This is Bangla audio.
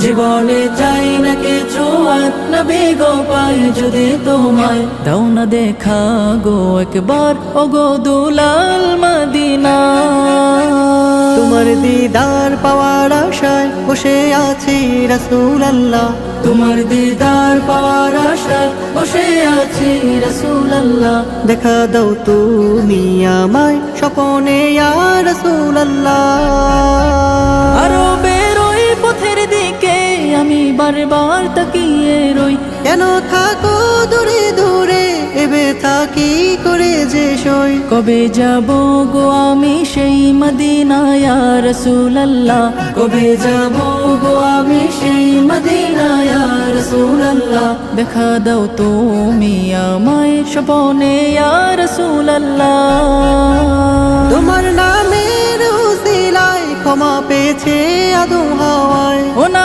জীবনে চাই না কিছু আর নবী গো পাই যদি তোমায়। দাও না দেখা গো একবার ওগো দুলাল মদিনা। তোমার দিদার পাওয়ার আশায় বসে আছি রাসূলুল্লাহ। তোমার দিদার পাওয়ার আশায় বসে আছি রাসূলুল্লাহ। দেখা দাও তুমি আমায় স্বপনে ইয়া রাসূলুল্লাহ। আরো বেরোই পথের দিকে আমি বারবার তাকিয়ে রই। কেন থাকো দূরে দূরে এবে থাকি করে যে সই। কবে যাব গো আমি সেই মদিনায় ইয়া রাসূলুল্লাহ। কবে যাব গো আমি সেই মদিনায় ইয়া রাসূলুল্লাহ। দেখা দাও তুমি আমায় স্বপনে ইয়া রাসূলুল্লাহ। তোমার নামের উসিলায় ক্ষমা পেয়েছে আদম হাওয়ায়। ও না